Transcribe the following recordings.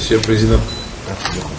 Monsieur le Président. Merci beaucoup.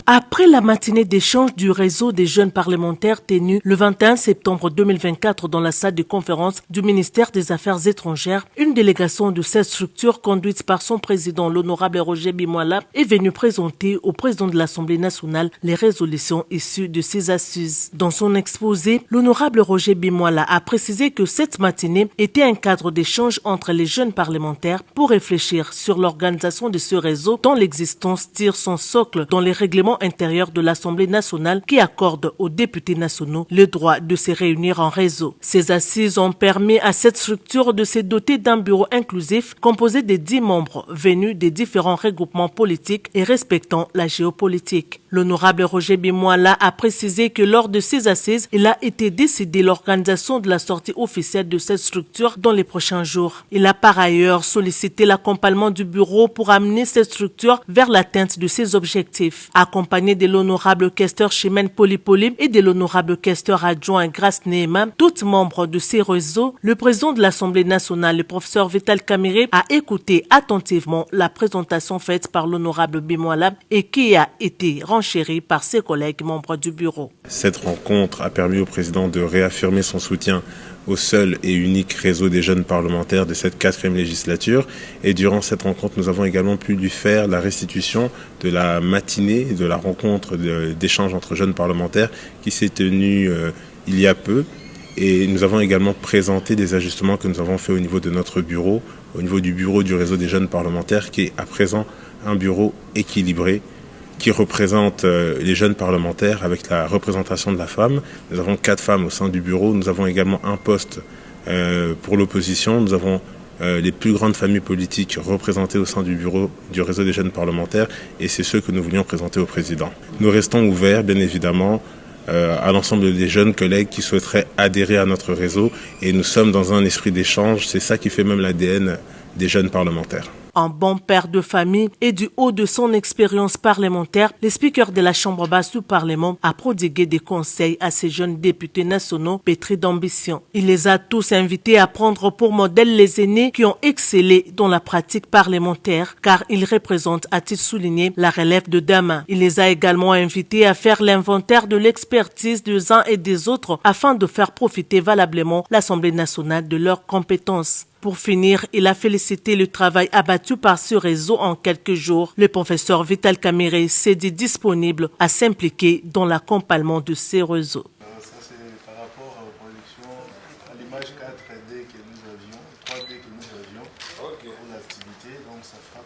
Après la matinée d'échange du réseau des jeunes parlementaires tenue le 21 septembre 2024 dans la salle de conférence du ministère des Affaires étrangères, une délégation de cette structure conduite par son président, l'honorable Roger Bimoala, est venue présenter au président de l'Assemblée nationale les résolutions issues de ces assises. Dans son exposé, l'honorable Roger Bimoala a précisé que cette matinée était un cadre d'échange entre les jeunes parlementaires pour réfléchir sur l'organisation de ce réseau dont l'existence tire son socle dans les règlements intérieur de l'Assemblée nationale qui accorde aux députés nationaux le droit de se réunir en réseau. Ces assises ont permis à cette structure de se doter d'un bureau inclusif composé de 10 membres venus des différents regroupements politiques et respectant la géopolitique. L'honorable Roger Bimoala a précisé que lors de ces assises, il a été décidé l'organisation de la sortie officielle de cette structure dans les prochains jours. Il a par ailleurs sollicité l'accompagnement du bureau pour amener cette structure vers l'atteinte de ses objectifs. Accompagné de l'honorable questeur Chimène Polipoli et de l'honorable questeur adjoint Grace Nehema, toutes membres de ces réseaux, le président de l'Assemblée nationale, le professeur Vital Kamerhe, a écouté attentivement la présentation faite par l'honorable Bimoala et qui a été renchérie par ses collègues membres du bureau. Cette rencontre a permis au président de réaffirmer son soutien au seul et unique réseau des jeunes parlementaires de cette 4e législature. Et durant cette rencontre, nous avons également pu lui faire la restitution de la matinée, de la rencontre d'échange entre jeunes parlementaires qui s'est tenue il y a peu. Et nous avons également présenté des ajustements que nous avons faits au niveau de notre bureau, au niveau du bureau du réseau des jeunes parlementaires, qui est à présent un bureau équilibré, qui représente les jeunes parlementaires avec la représentation de la femme. Nous avons 4 femmes au sein du bureau. Nous avons également un poste pour l'opposition. Nous avons les plus grandes familles politiques représentées au sein du bureau du réseau des jeunes parlementaires et c'est ce que nous voulions présenter au président. Nous restons ouverts, bien évidemment, à l'ensemble des jeunes collègues qui souhaiteraient adhérer à notre réseau et nous sommes dans un esprit d'échange. C'est ça qui fait même l'ADN des jeunes parlementaires. En bon père de famille et du haut de son expérience parlementaire, le speaker de la Chambre basse du Parlement a prodigué des conseils à ces jeunes députés nationaux pétris d'ambition. Il les a tous invités à prendre pour modèle les aînés qui ont excellé dans la pratique parlementaire, car ils représentent, a-t-il souligné, la relève de demain. Il les a également invités à faire l'inventaire de l'expertise des uns et des autres afin de faire profiter valablement l'Assemblée nationale de leurs compétences. Pour finir, il a félicité le travail abattu par ce réseau en quelques jours. Le professeur Vital Kamerhe s'est dit disponible à s'impliquer dans l'accompagnement de ces réseaux. Ça c'est par rapport aux productions, à l'image 4D que nous avions, 3D que nous avions pour l'activité, donc ça fera